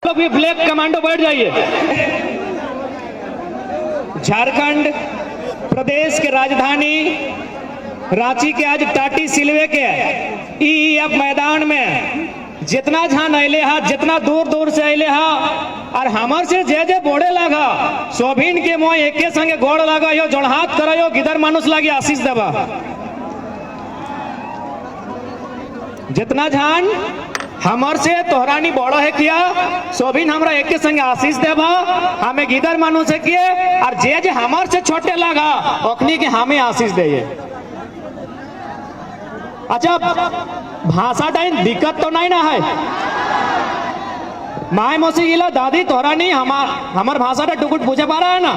लोग भी black commando बैठ जाइए। झारखंड प्रदेश के राजधानी रांची के आज टाटी सिलवे के ईएफ मैदान में जितना झान अले हा, जितना दूर दूर से अले हा और हमर से जे बोड़े लगा सोभिन के मोह एके संगे गोड़ लगा यो जोड़हात करो गिदर मानुस लागे आशीष देवा। जितना झान हमर से तोहरानी बड़ो है किया सोभिन हमरा एक के संगे आशीष देवा हमें गिदर मानो से किए और जे हमर से छोटे लगा ओखनी के हमें आशीष दे। अच्छा भाषा टाइम दिक्कत तो नहीं ना है माय मौसी गिला दादी तोहरानी हमार भाषा टा टुकुट पूछे पा रहा है ना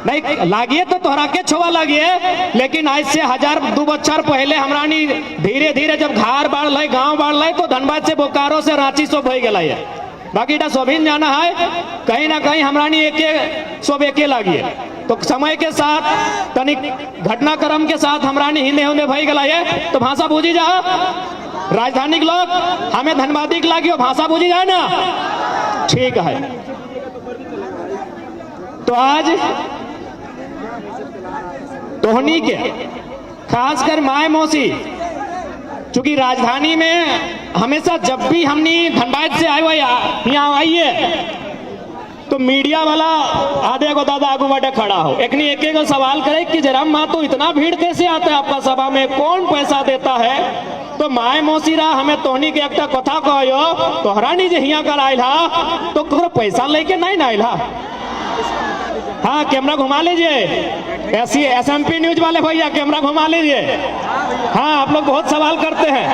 नहीं लागिए तो तोहरा के छोवा लागिए लेकिन आज से 1000-2 बच्चर पहले हमरानी धीरे धीरे जब घर बाढ़ लाई गांव बाढ़ लाई तो धनबाद से बोकारो से रांची सब हो गया है। बाकी इटा सोभिन जाना है कहीं ना कहीं हमरानी सब एके लागिए तो समय के साथ तनिक घटनाक्रम के साथ हमरानी हिंदे हिंदे भई गला है तो भाषा बूझी जा। राजधानी के लोग हमें धनबादी के लागियो भाषा बूझी जाए ना ठीक है। तो आज तोहनी के खासकर माय मौसी चूंकि राजधानी में हमेशा जब भी हमनी धनबाद से आए यहाँ आइए तो मीडिया वाला आधे को दादा आगू बाटे खड़ा हो एक एक सवाल करे कि जरा माँ तो इतना भीड़ कैसे आता है आपका सभा में कौन पैसा देता है तो माय मौसी रा हमें तोहनी के एक कथा कहो तोहरा नहीं जे हिया कर आयल हा तो करो पैसा लेके नहीं ना आयल हा। हाँ कैमरा घुमा लीजिए ऐसी SMP न्यूज वाले भैया कैमरा घुमा लीजिए। हाँ आप लोग बहुत सवाल करते हैं।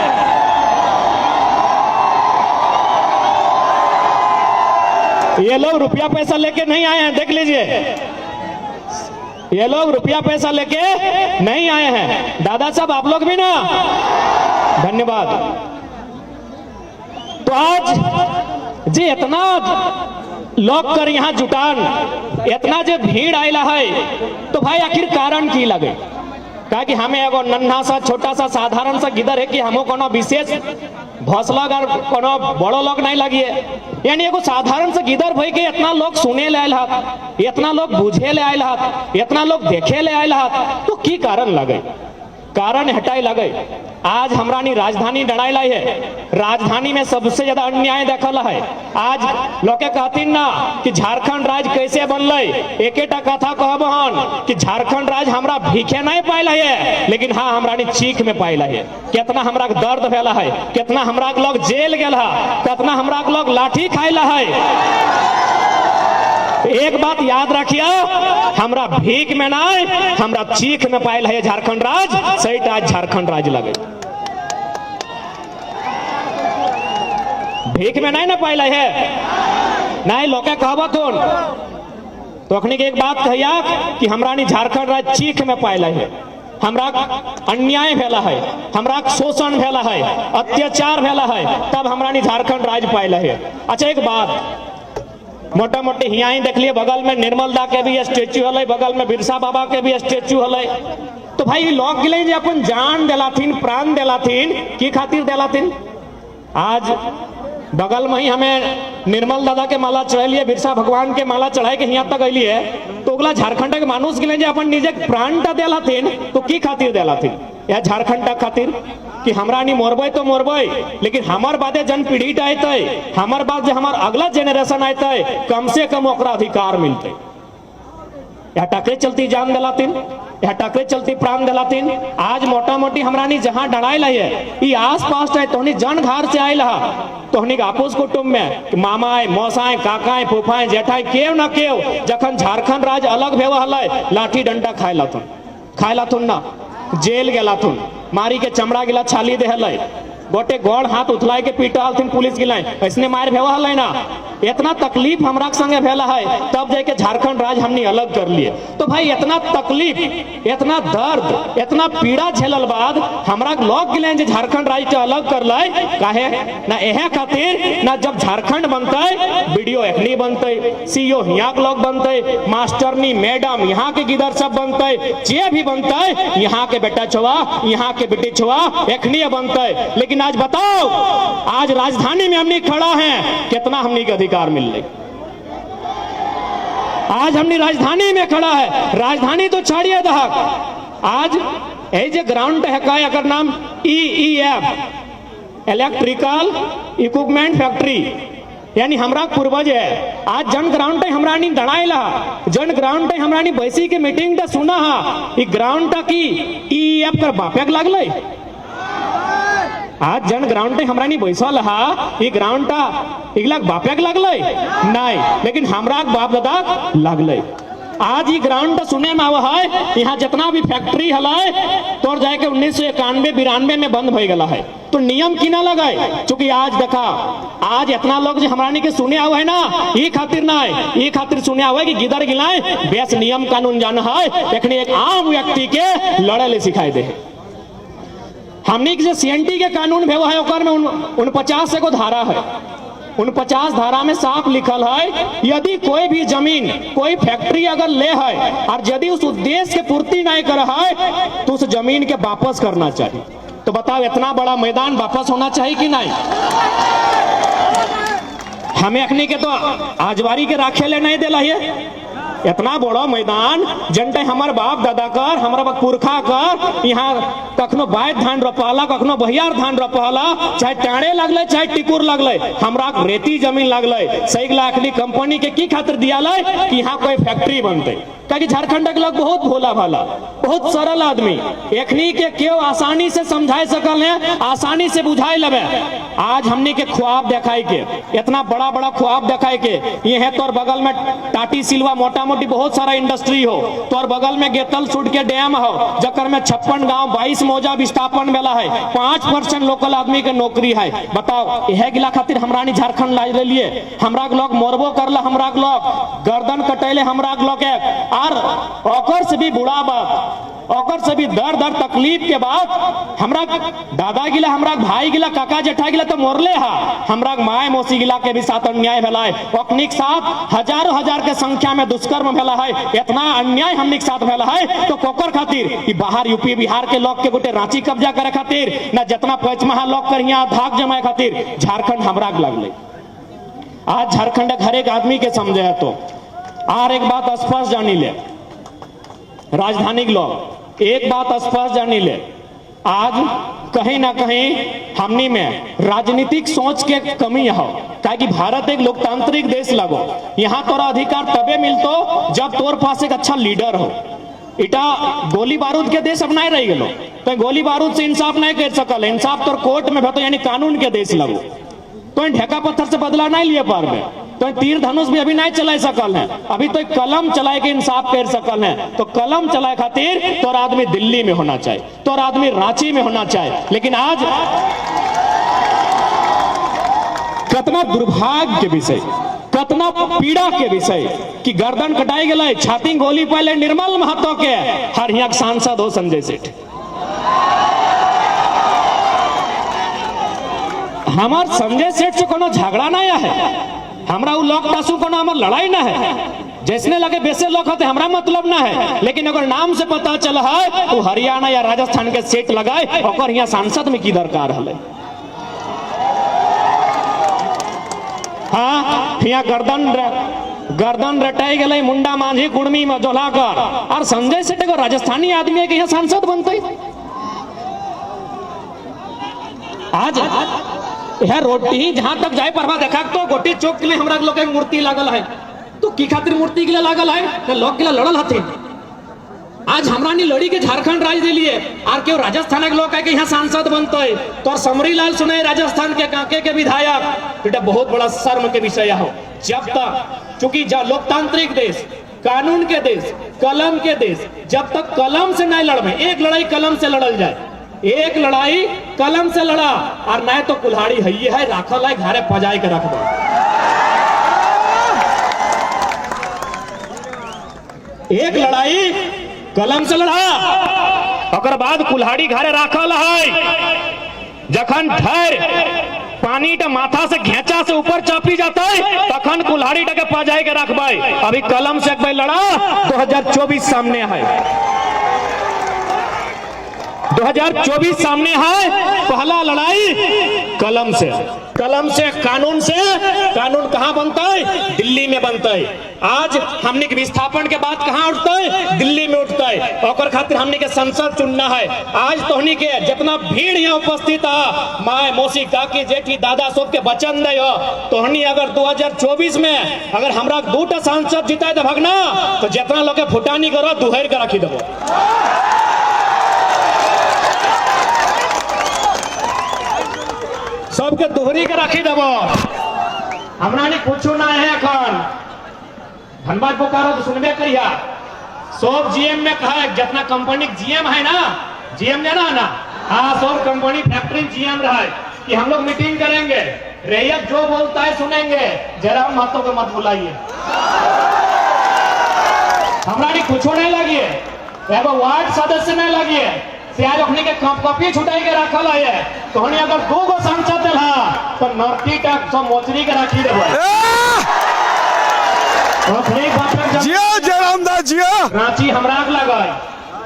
ये लोग रुपया पैसा लेके नहीं आए हैं देख लीजिए ये लोग रुपया पैसा लेके नहीं आए हैं। दादा साहब आप लोग भी ना धन्यवाद। तो आज जी इतना लोग कर यहाँ जुटान इतना जो भीड़ आयला है तो भाई आखिर कारण की लगे कहा कि हमें एगो नन्हा सा छोटा सा साधारण सा गिदर है कि हमो कोनो विशेष भौसलग और कोनो बड़ो लोग नहीं लगिए यानी एगो साधारण सा गिदर भाई के इतना लोग सुने ले आयल हाथ इतना लोग बुझे ले आयल हाथ इतना लोग देखे ले आयल हाथ तो की कारण लगे कारण हटाई लगे। आज हमरानी राजधानी डराई लाई है राजधानी में सबसे ज्यादा अन्याय देखल है। आज लोग कहतीन ना कि झारखंड राज्य कैसे बनल एकेटा कथा कहब हन कि झारखंड राज्य हमरा भीखे नहीं पायल है लेकिन हाँ हमरानी चीख में पायल है। कितना हमरा दर्द भेला है कितना हमरा लोग जेल गेल है कितना हमरा लोग लाठी खाइला है। एक बात याद रखिए हमरा भीख में नहीं हमरा चीख में पायल है झारखंड राज्य सही आज झारखंड राज्य लगे भीख में नहीं ना पायल है नहीं लोग कहबत हो तो अखनी के एक बात कहिया कि हमरा झारखंड राज्य चीख में पायल है हमरा अन्याय भेला है हमरा शोषण भेला है अत्याचार भेला है तब हमरा झारखंड राज्य पायल है। अच्छा एक बात मोटा मोटी हिया देख लिए बगल में निर्मल दा के भी स्टेच्यू हल बगल में बिरसा बाबा के भी स्टेच्यू हल तो भाई लोग गिले जे अपन जान दिलाथिन प्राण दिलाथिन की खातिर दिलाथिन। आज बगल में ही हमें निर्मल दादा के माला चढ़ेलिए बिरसा भगवान के माला चढ़ाई के यहाँ तक अलिए तो अगला झारखंड के मानुष गिले जे अपन निजे प्राण टा दिलाथिन तो की खातिर दिलाथिन यह झारखंड टा खातिर कि हमरा नहीं मोरबे तो मोरबे लेकिन हमार बादे जन पीढ़ी आते हमार बाद जो हमार अगला जेनरेशन आते कम से कम ओकरा अधिकार मिलते। यह टकरे चलती जान दिलातीन यह टकरे चलती प्राण दिलातीन। आज मोटा मोटी हमरा जहाँ डराइल है आस पास तोहनी जन घर से आयल है तोहनी आपस कुटुम्ब में मामाए मौसाए काकाए फूफाए जेठाए केव न केव जखन झारखंड राज्य अलग भेव हल लाठी डंडा खाए लाथुन ना जेल गेलाथुन मारी के चमड़ा गिला छाली दे हल गोटे गोड़ हाथ उथलाई के पीटा हलथिन पुलिस गिलाई ऐसने मार भेवा हल ना इतना तकलीफ हमरा संगे भेला है तब जाके झारखंड राज्य हमने अलग कर लिए। तो भाई इतना तकलीफ इतना दर्द इतना पीड़ा झेलल बाद हमरा लोग गिले जे झारखंड राज्य अलग कर लै काहे ना एहे खातिर ना जब झारखंड बनते वीडियो एखनी बनते CEO यहाँ के लोग बनते मास्टरनी मैडम यहाँ के गिदर सब बनते जे भी बनते यहाँ के बेटा छुआ यहाँ के बेटी छुआ एखनी बनते लेकिन लेकिन आज बताओ, आज राजधानी में हमने खड़ा है, कितना हमने के अधिकार मिल रहे। आज हमने राजधानी में खड़ा है, राजधानी तो छाड़िए दहक, आज जो ग्राउंड है का अगर नाम EEF इलेक्ट्रिकल इक्विपमेंट फैक्ट्री, यानी हमरा पूर्वज है। आज जन ग्राउंड हमरा दड़ाइला, जन ग्राउंड हमरा बैसी के मीटिंग टा सुना हा, ई ग्राउंड की EEF कर बापेक लगले। आज जन ग्राउंड हमरा बैसल हा, ई ग्राउंड टा बापेक लगले नहीं, लेकिन हमरा बाप दादा लगले। आज ये ग्राउंड सुने में आवा है, यहाँ जितना भी फैक्ट्री हलाए तो जाके 1991-92 में बंद हो गया है। तो नियम की ना लगाए, चूंकि आज देखा, आज इतना लोग जो हमारा के सुने हुआ है ना, ये खातिर ना है, ये खातिर सुने हुआ है कि गिदर गिलाए बेस नियम कानून जाना है, लेकिन एक आम व्यक्ति के लड़े ले सिखाए दे। हमने जो CNT के कानून भेवा है, ओकर में 49 को धारा है, 49 धारा में साफ लिखल है, यदि कोई भी जमीन कोई फैक्ट्री अगर ले है और यदि उस उद्देश्य के पूर्ति नहीं कर है तो उस जमीन के वापस करना चाहिए। तो बताओ, इतना बड़ा मैदान वापस होना चाहिए कि नहीं? हमें अखनी के तो आजवारी के राखे ले नहीं दिला है, इतना बड़ा मैदान जनते हमार बाप दादा कर, हमारा पुरखा कर, यहाँ कखनो बाय धान रोपहला, कखनो बहियार धान रोपहला, चाहे टाणे लगले चाहे टिकुर लगले, हमरा रेती जमीन लगले। सही लाखनी कंपनी के की खातिर दिया कि यहाँ कोई फैक्ट्री बनते, क्योंकि झारखंड के लोग बहुत भोला भाला, बहुत सरल आदमी, एखनी के क्यों आसानी से समझाए सकल है, आसानी से बुझाए लगे। आज हमने के ख्वाब दिखाई के, इतना बड़ा बड़ा ख्वाब दिखाई के, ये है तोर बगल में टाटी सिलवा मोटा मोटी बहुत सारा इंडस्ट्री हो, तोर बगल में गेतल सूट के डैम हो, जकर में 56 गांव 22 मौजा विस्थापन वाला है, 5% लोकल आदमी के नौकरी है। बताओ, यह गिला खातिर हमरानी झारखंड ला लिए, हमरा लोग मोरबो करला, हमरा लोग गर्दन कटेले, हमरा लोग और ओकर से भी बुरा बात, ओकर से भी दर्द और तकलीफ के बाद हमरा दादा गिला, हमरा भाई गिला, काका जेठा गिला तो मोरले हा, हमरा माय मौसी गिला के भी साथ अन्याय भेला है, ओकनी के साथ हजारों हजार के संख्या में दुष्कर्म भेला है, इतना अन्याय हमनी के साथ भेला है। तो कोकर खातिर कि बाहर यूपी बिहार के लोग के गोटे रांची कब्जा करे खातिर, ना जितना पचमहा लोग कर यहाँ धाक जमाए खातिर झारखंड हमरा लगले। आज झारखंड हर एक आदमी के समझे है। तो और एक बात स्पष्ट जानी ले, राजधानी के लोग एक बात स्पष्ट जानी ले, आज कहीं ना कहीं हमनी में राजनीतिक सोच के कमी हो, कि भारत एक लोकतांत्रिक देश लगो, यहाँ तोरा अधिकार तबे मिलतो जब तोर पास एक अच्छा लीडर हो। इटा गोली बारूद के देश अब नहीं रह गलो, तो गोली बारूद से इंसाफ नहीं कर सकल, इंसाफ तोर कोर्ट में भेतो, यानी कानून के देश लगो, तो ढेका पत्थर से बदला नहीं लिए पार में, तो तीर धनुष भी अभी नहीं चला सकल है, अभी तो कलम चलाए के इंसाफ कर सकल है। तो कलम चलाए खातिर तोर आदमी दिल्ली में होना चाहिए, तोर आदमी रांची में होना चाहिए। लेकिन आज कितना दुर्भाग्य के विषय, कितना पीड़ा के विषय कि गर्दन कटाई गए, छाती गोली पहले निर्मल महतो के हर यहाँ सांसद हो संजय सेठ। हमार संजय सेठ से कोनो झगड़ा नहीं है, हमरा उ लोग टासू कोनो हमार लड़ाई ना है, जैसने लगे वैसे लोग होते, हमरा मतलब ना है। लेकिन अगर नाम से पता चला है वो हरियाणा या राजस्थान के सेठ लगाए, और यहाँ सांसद में की दरकार है। हाँ, यहाँ गर्दन रटाई गए, मुंडा मांझी कुर्मी में जोलाकर, और संजय सेठ को राजस्थानी आदमी है कि यहाँ सांसद बनते। आज यह रोटी जहां तक जाए परवा देखा तो गोटी चौक के लिए हमरा लोग एक मूर्ति लागल है, तो की खातिर मूर्ति के लिए लागल है, तो लोग के लिए लड़ल हथिन। आज हमरा नी लड़ी के झारखंड राज्य दे लिए, और क्यों राजस्थान के लोग यहाँ सांसद बनते है, तो समरी लाल सुने राजस्थान के कांके के विधायक, बेटा बहुत बड़ा शर्म के विषय हो। जब तक चूंकि लोकतांत्रिक देश, कानून के देश, कलम के देश, जब तक कलम से नहीं लड़े, एक लड़ाई कलम से लड़ल जाए, एक लड़ाई कलम से लड़ा, और नहीं तो कुल्हाड़ी है राखल है घरे पजाई के रख दो। एक लड़ाई कलम से लड़ा, और बाद कुल्हाड़ी घरे राखल है, जखन ठहर पानी टा माथा से घेचा से ऊपर चापी जाता है, तखन कुल्हाड़ी टा के पजाई के रखबे। अभी कलम से एक लड़ा 2024 सामने है। 2024 सामने है। पहला लड़ाई कलम से, कलम से, कानून से। कानून कहां बनता है? दिल्ली में बनता है। आज हमने के विस्थापन के बाद कहां उठता है? दिल्ली में उठता है। और खातिर हमने के संसद चुनना है। आज तोहनी के जितना भीड़ यहाँ उपस्थित है, माए, मौसी, काकी, जेठी, दादा सब के वचन दे हो, तोहनी अगर 2024 में अगर हमरा 2टा सांसद जिताए दे भगना, तो जितना लोग के फुटानी करो दुहर के रखी देबो। सबके दोहरी के रखी देबो। हमरा नहीं पूछो ना है अखन धनबाद बोकारो तो सुनबे करिया। सब जीएम में कहा जितना कंपनी जीएम है ना, जीएम जाना है ना, हाँ, सब कंपनी फैक्ट्री जीएम रहा है कि हम लोग मीटिंग करेंगे, रैयत जो बोलता है सुनेंगे, जरा महतो को मत बुलाइए। हमरा नहीं कुछ नहीं लगी है, एगो वार्ड सदस्य नहीं लगी है, आज अपने के कॉपी छुटाई के रखल है। तो अगर 2 गो सांसद दिला तो नर्ती तक सब मोचरी के रखी देबो। जिया जयरामदास जिया रांची हमरा लगाई।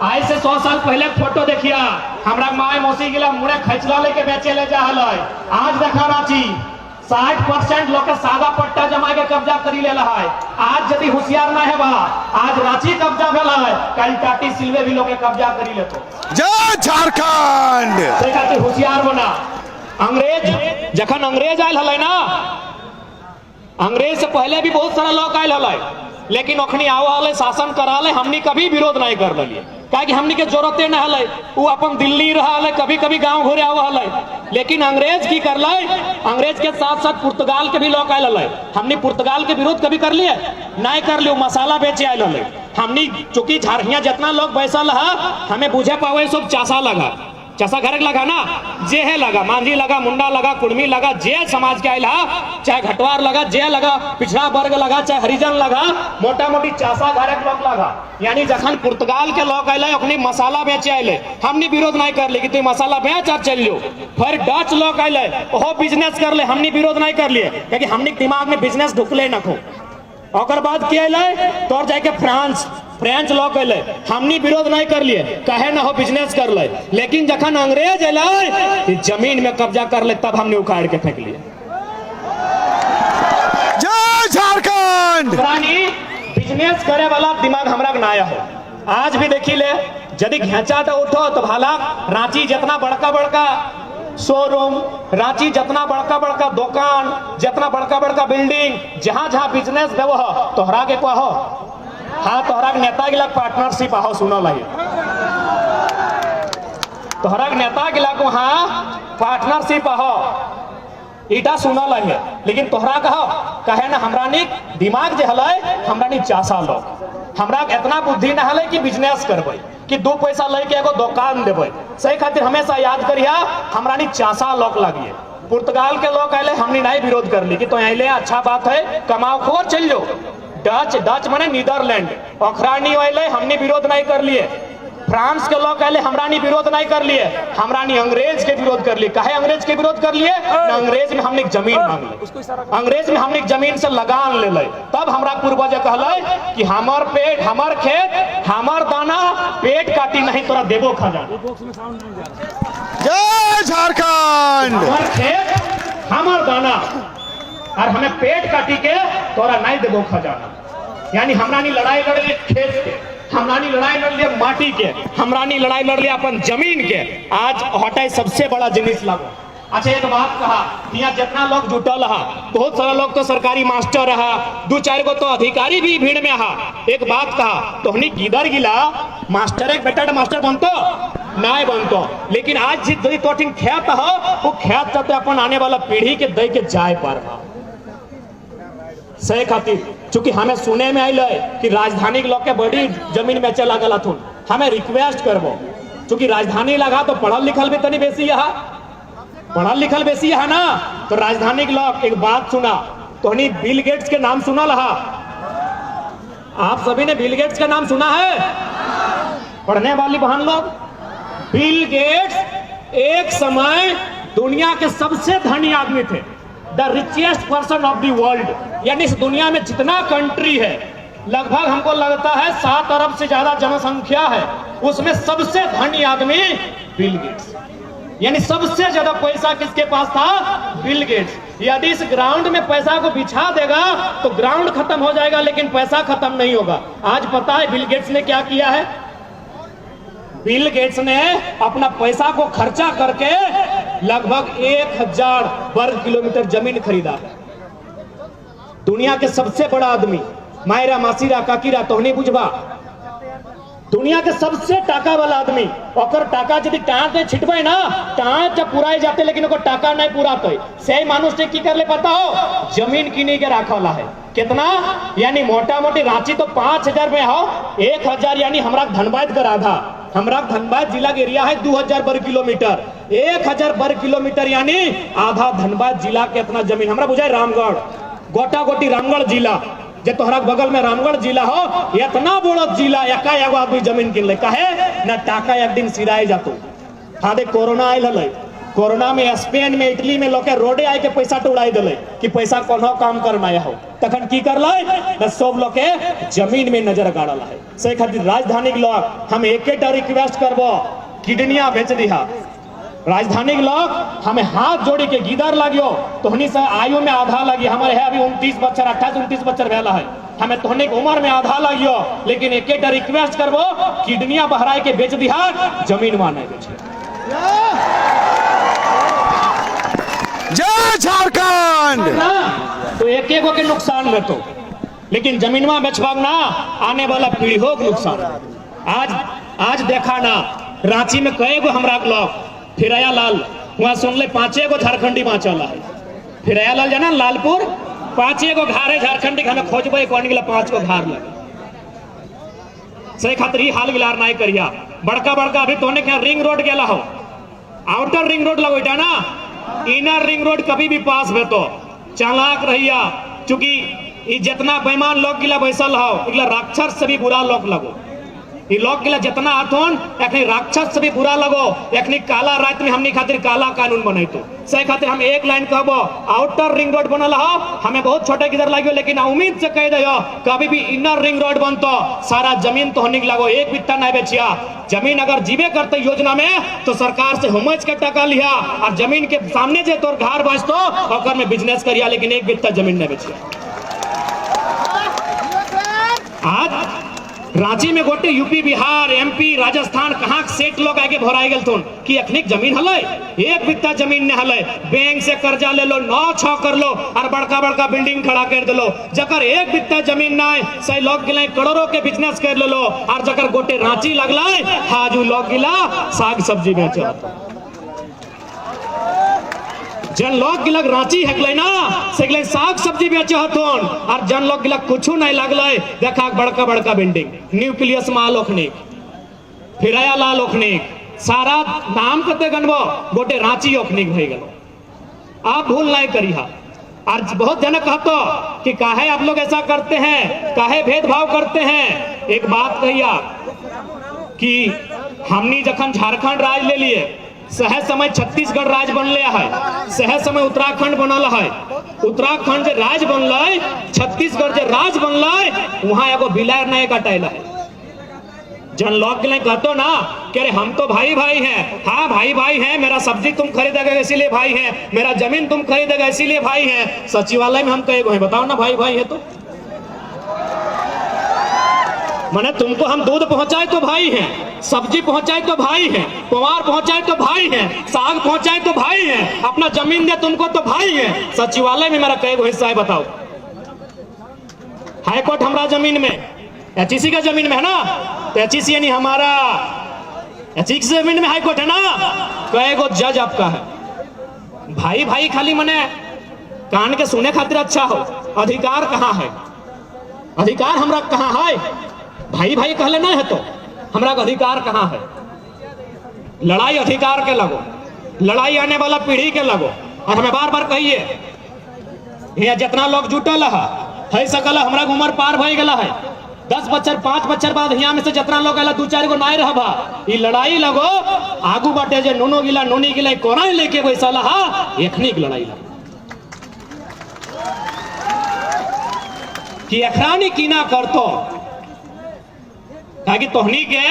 आज से 100 साल पहले फोटो देखिया, हमरा माए मौसी गिला मुड़े खैचला लेके बेचे ले जा हलै। आज देखा रांची 60% लोग के सादा पट्टा जमा के कब्जा करी ले रहा है। आज यदि होशियार ना है बा, आज रांची कब्जा भेला है, कल टाटी सिलवे भी लोग के कब्जा करी लेतो। जय झारखंड देखा होशियार बना। अंग्रेज जखन अंग्रेज आयल हलै ना, अंग्रेज से पहले भी बहुत सारा लोग आयल हलै, लेकिन अखनी आवा शासन करा ले, हमनी कभी विरोध नहीं कर लिए, क्या कि हमनी के जरूरते न हलै। वो अपन दिल्ली रहा है, कभी कभी गांव घरे आवा हलै। लेकिन अंग्रेज की कर लै, अंग्रेज के साथ साथ पुर्तगाल के भी लोग आयल हलै। हमनी पुर्तगाल के विरोध कभी कर लिए नहीं कर लियो, मसाला बेचे आयल हलै। हमनी चूंकि झारखिया जितना लोग बैसल है, हमें बुझे पावे सब चासा लगा, चसा घर लगा ना, जे है लगा, मांझी लगा, मुंडा लगा, कुर्मी लगा, जे समाज के आयल है, चाहे घटवार लगा, जे लगा, पिछड़ा वर्ग लगा, चाहे हरिजन लगा, मोटा मोटी चासा घर लोग लगा। यानी जखन पुर्तगाल के लोग आये अपनी मसाला बेचे आये, हमने विरोध नहीं कर ली कि तुम मसाला बेच और चल लो। फिर डच लोग आये वो बिजनेस कर ले, हमने विरोध नहीं कर लिए, क्योंकि हमने दिमाग में बिजनेस ढुकले न खो। और बाद किया तोर जाके फ्रांस लोग अल, हमनी विरोध नहीं कर लिए, कहे ना हो बिजनेस कर ले। लेकिन जखन अंग्रेज अल जमीन में कब्जा कर ले, तब हमने उखाड़ के फेंक लिए। जय झारखंड। बिजनेस करे वाला दिमाग हमरा ना हो। आज भी देखी ले, यदि घेचा तो उठो तो भाला रांची जितना बड़का बड़का शोरूम, रांची जितना बड़का बड़का दुकान, जितना बड़का बड़का बिल्डिंग, जहां जहां बिजनेस देवो तोहरा के कहो, हाँ, तोहरा के नेता गिला पार्टनरशिप आहो, सुनो लाई, तोहरा के नेता गिला को हाँ पार्टनरशिप आहो, ईटा सुनो लाई। लेकिन तोहरा कहो कहे ना, हमरा नी दिमाग जे हलै, हमरा नी चासा लोग, हमरा इतना बुद्धि न हलै कि बिजनेस करबै, कि 2 पैसा लेके एगो दुकान देबै। सही खातिर हमेशा याद करिया, हमरा नी चासा लोग लगिए। पुर्तगाल के लोग आए, हमने नहीं विरोध कर ली कि तो आइले अच्छा बात है, कमाओ खोर चल जाओ। डच माने नीदरलैंड, अखरानी आए, हमने विरोध नहीं कर लिए। फ्रांस के लोग आए, हमरा नी विरोध नहीं कर लिए, हमरा नी अंग्रेज के विरोध कर लिए। काहे अंग्रेज के विरोध कर लिए? अंग्रेज में हमने जमीन मांग ली, अंग्रेज में हमने जमीन से लगान ले ले। तब हमरा पूर्वज कहले कि हमर पेट, हमर खेत, हमर दाना, पेट काटी नहीं तोरा देबो खजाना। जय झारखंड। हमर खेत, हमर दाना, और हमें पेट काटी के तोरा नहीं देबो खजाना। यानी हमरा नी लड़ाई लड़ लिए खेत के, हमरा नी लड़ाई लड़ लिए माटी के, हमरा नी लड़ाई लड़ लिए अपन जमीन के। आज हटाई सबसे बड़ा जिनिस लागो। अच्छा, एक बात कहा, यहाँ जितना लोग जुटल रहा, बहुत सारा लोग तो सरकारी मास्टर रहा, 2-4 गो तो अधिकारी भी भीड़ में रहा। एक बात कहा, तोहनी किधर गिला मास्टर, एक बेटा मास्टर बनतो नहीं बनतो। लेकिन आज जी तोटिन खेत हो, वो खेत चलते अपन आने वाला पीढ़ी के दे के जाए पर। सही खातिर चूंकि हमें सुने में आयल कि राजधानी के लोग के बड़ी जमीन में चला गला थुन, हमें रिक्वेस्ट करबो, चूंकि राजधानी लगा तो पढ़ल लिखल भी तनी बेसी है, पढ़ल लिखल बेसी है ना, तो राजधानी के लोग एक बात सुना, तो बिल गेट्स के नाम सुना रहा, आप सभी ने बिल गेट्स का नाम सुना है? पढ़ने वाली बहन लोग, बिल गेट्स एक समय दुनिया के सबसे धनी आदमी थे, the richest person of the world. यानी इस दुनिया में जितना कंट्री है, लगभग हमको लगता है 7 अरब से ज्यादा जनसंख्या है, उसमें सबसे धनी आदमी बिल गेट्स, यानी सबसे ज्यादा पैसा किसके पास था? Bill Gates. यदि इस ग्राउंड में पैसा को बिछा देगा तो ग्राउंड खत्म हो जाएगा, लेकिन पैसा खत्म नहीं होगा। आज पता है बिल गेट्स ने क्या किया है? बिल गेट्स ने अपना पैसा को खर्चा करके लगभग 1000 वर्ग किलोमीटर जमीन खरीदा है। दुनिया के सबसे बड़ा आदमी, मायरा मासीरा काकीरा तोहनी बुझबा, दुनिया के सबसे टाका वाला आदमी, ओकर टाका यदि टाँच में छिटबे ना, टाँच जब पुराई जाते लेकिन ओकर टाका नहीं पुराते, से मानुष ने की कर ले पता हो? जमीन किनी के रखा वाला है। कितना? यानी मोटा मोटी रांची तो 5000 में हो, 1000 यानी हमारा धनबाद का आधा, हमारा धनबाद जिला के एरिया है 2000 वर्ग किलोमीटर, 1000 वर्ग किलोमीटर यानी आधा धनबाद जिला के इतना जमीन हमरा बुझाए। रामगढ़ गोटा गोटी रामगढ़ जिला जे तोहरा बगल में रामगढ़ जिला हो, इतना बड़ा जिला एका एगो आदमी जमीन किन ले, काहे ना टाका एक दिन सिराए जातो। हाँ देख कोरोना आयल है, कोरोना में स्पेन में इटली में लोग रोडे आए के पैसा तो उड़ाई दिले कि पैसा कोनो काम करना हो, तखन की कर ले सब लोग के जमीन में नजर गाड़ल है। से खातिर राजधानी के लोग हम एकेटा रिक्वेस्ट करबो, किडनिया बेच दिहा। राजधानी के लोग हमें हाथ जोड़ी के गीदर लगियो, तोहनी से आयु में आधा लगी, हमारे है अभी 29 बच्चर 28-29 बच्चर भेला है, हमें तोहनी के उम्र में आधा लगियो, लेकिन एकेटा रिक्वेस्ट करबो, किडनिया बहराए के बेच दिहा, जमीन वहां नहीं बेचे। जय झारखंड। तो एक एक के नुकसान में तो, लेकिन जमीनवा बेचबाग ना आने वाला पीढ़ियों को नुकसान। आज देखा ना रांची में कई गो हमरा लोग फिराया लाल, वहां सुन ले 5 गो झारखंडी बाँचल है। फिराया लाल जाना लालपुर 5 गो घर है झारखंडी, हमें खोजबे कौन गिला 5 गो घर लगे। से खातिर हाल गिलार नहीं करिया। बड़का बड़का अभी तोने क्या रिंग रोड गेला हो, आउटर रिंग रोड लगोटा ना, इनर रिंग रोड कभी भी पास में तो चालाक रहिया, चूंकि जितना बेईमान लोग गिला बैसल हो, इगला राक्षस से भी बुरा लोग लगो। ये लोग गिला जितना आथोन एखनी राक्षस से भी बुरा लगो, एखनी काला रात में हमनी खातिर काला कानून बने तो से खातिर हम एक लाइन कहबो, आउटर रिंग रोड बनल हो, हमें बहुत छोटे किधर लगियो, लेकिन उम्मीद से कह दियो कभी भी इनर रिंग रोड बनतो सारा जमीन तो होने लगो, एक बित्ता नहीं बेचिया। जमीन अगर जीवे करते योजना में तो सरकार से हुमच के टका लिया, और जमीन के सामने जे तोर घर बचतो ओकर में बिजनेस करिया, लेकिन एक बित्ता जमीन नहीं बेचिया। आज रांची में गोटे यूपी बिहार एमपी राजस्थान कहाँ सेठ लोग आगे भराई गल थोन कि अखनिक जमीन हले, एक बित्ता जमीन ने हले, बैंक से कर्जा ले लो 9-6 कर लो और बड़का बड़का बिल्डिंग खड़ा कर दे लो। जकर एक बित्ता जमीन ना है सही लोग गिला करोड़ों के बिजनेस कर ले लो, और जकर गोटे रांची लगला हाजू लोग गिला साग सब्जी बेचो। जन लोग गिलक रांची हकले ना से साग सब्जी बेचे हथोन, और जन लोग गिलक कुछ नहीं लगले देखा बड़का बड़का बिल्डिंग न्यूक्लियस माल ओखने फिराया लाल ओखने सारा नाम कते गनबो गोटे रांची ओखने भई गलो। आप भूल नहीं करिहा। और बहुत जन कहतो कि काहे आप लोग ऐसा करते हैं, काहे भेदभाव करते हैं। एक बात कहिया कि हमनी जखन झारखंड राज ले लिए, सह समय छत्तीसगढ़ राज बनले है, सह समय उत्तराखंड बनल है, उत्तराखंड जे राज बनल, छत्तीसगढ़ जे राज बनल, वहां एगो बिलार नहीं कटाइल है। जन लोग के लिए कहतो ना कि अरे हम तो भाई भाई हैं, हाँ भाई भाई हैं, मेरा सब्जी तुम खरीदेगा इसीलिए भाई हैं, मेरा जमीन तुम खरीदेगा इसीलिए भाई हैं। सचिवालय में हम कहे हैं, बताओ ना भाई भाई है तो माने तुमको हम दूध पहुंचाए तो भाई हैं, सब्जी पहुंचाए तो भाई हैं, कुमार पहुंचाए तो भाई हैं, साग पहुंचाए तो भाई हैं, अपना जमीन दे तुमको तो भाई हैं। सचिवालय में मेरा कई गो हिस्सा है, बताओ। हाईकोर्ट हमारा जमीन में, एचईसी का जमीन में है ना, तो एचईसी यानी हमारा एचईसी जमीन में हाईकोर्ट है ना, कई गो जज आपका है। भाई भाई खाली मने कान के सुने खातिर अच्छा हो, अधिकार कहाँ है? अधिकार हमरा कहाँ है? भाई भाई कहले नहीं है तो हमरा अधिकार कहाँ है? लड़ाई अधिकार के लगो, लड़ाई आने वाला पीढ़ी के लगो। और हमें बार बार कहिए यहाँ जितना लोग जुटल है सकल हमरा उम्र पार भई गला है, 10 बच्चर 5 बच्चर बाद यहाँ में से जितना लोग आला 2-4 गो नहीं रहबा, ये लड़ाई लगो आगू बाटे जे नोनो गिला नोनी गिला कोना लेके बैसल हा, एखनी लड़ाई लगो। कि एकरानी की ना करतो ताकि तोहनी के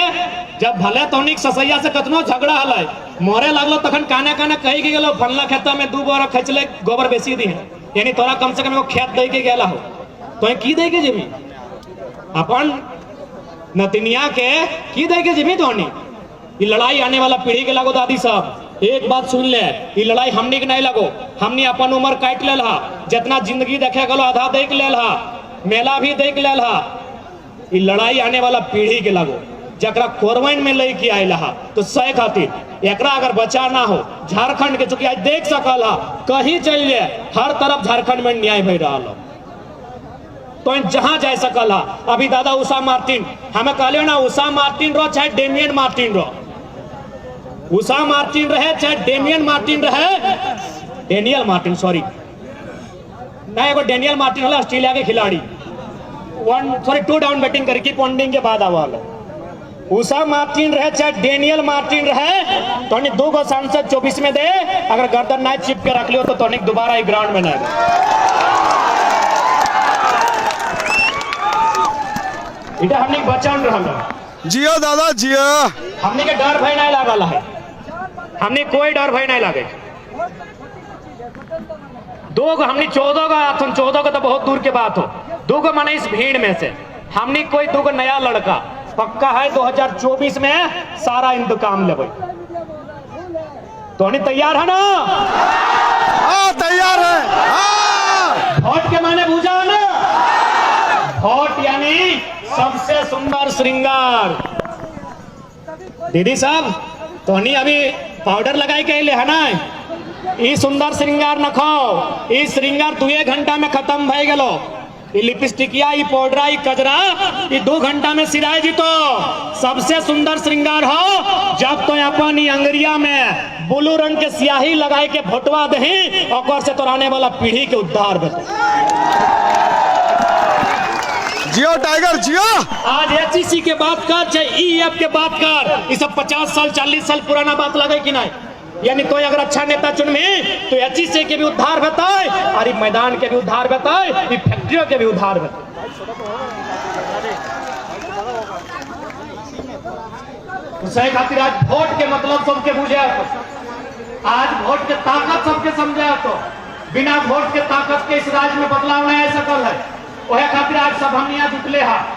जब भले तोहनी ससैया से कतनो झगड़ा हल मोरे लगलो तखन काना काना कही के गेलो फलना खेता में 2 बोरा खचले गोबर बेसी दी है, यानी तोरा कम से कम एगो खेत दे के गेला हो तो की दे के जेबी अपन नतनिया के की दे के जेबी तोहनी। ये लड़ाई आने वाला पीढ़ी के लगो दादी साहब एक बात सुन ले, ये लड़ाई हमनी के नहीं लगो, हमनी अपन उम्र काट ले जितना जिंदगी देखे गलो आधा देख ले मेला भी देख ले। ये लड़ाई आने वाला पीढ़ी के लगो जकरा कोरवैन में लेके आयल तो सह खातिर एकरा अगर बचा ना हो झारखंड के चूंकि आज देख सकल कहीं चलिए हर तरफ झारखंड में न्याय भई रहा तो जहां जा सकल अभी दादा उषा मार्टिन हमें कहलियो ना उषा मार्टिन रो चाहे डेमियन मार्टिन रो, उषा मार्टिन रहे चाहे डेमियन मार्टिन रहे, डेनियल मार्टिन सॉरी ना एगो डेनियल मार्टिन वाला ऑस्ट्रेलिया के खिलाड़ी 2 डाउन बैटिंग करके पॉन्डिंग के बाद आवाल उषा मार्टिन रहे चाहे डेनियल मार्टिन रहे तो 2 गो सांसद 24 में दे अगर गर्दन ना चिप के रख लियो तो दोबारा ग्राउंड में ना इधर हमने बचान रहा जियो दादा जियो, हमने के डर भय नहीं लागल है, हमने कोई डर भय नहीं लागे। 2 गो हमने 14 गो आथन 14 गो तो बहुत दूर के बात हो, 2 गो माने इस भीड़ में से हमने कोई 2 गो नया लड़का पक्का है 2024 में सारा इंतकाम लेबै तो नहीं तैयार है ना? हाँ तैयार है। वोट के माने बुझा ना, वोट यानी सबसे सुंदर श्रृंगार। दीदी साहब तोहनी अभी पाउडर लगाई के है ना, ई सुंदर श्रृंगार न खाओ, ई श्रृंगार 2 घंटा में खत्म भय गेलो, ई लिपस्टिकिया ई पाउडरा ई कजरा ई 2 घंटा में सिराय जीतो। सबसे सुंदर श्रृंगार हो जब तो अपन ई अंगरिया में ब्लू रंग के स्याही लगाए के भोटवा दही और से तो आने वाला पीढ़ी के उद्धार बता। जियो टाइगर जियो। आज एचईसी के बात कर चाहे ईएफ के बात कर, ये सब 50 साल 40 साल पुराना बात लगे कि नहीं, यानी कोई अगर अच्छा नेता चुन में तो एचईसी के भी उद्धार बताए और ये मैदान के भी उद्धार बताए, ये फैक्ट्रियों के भी उद्धार बताए। तो खातिर आज वोट के मतलब सबके बुझे, आज वोट के ताकत सबके समझे तो बिना वोट के ताकत के इस राज्य में बदलाव नहीं आ सकल है। वह खातिर आज सब हम यहाँ जुटले हैं।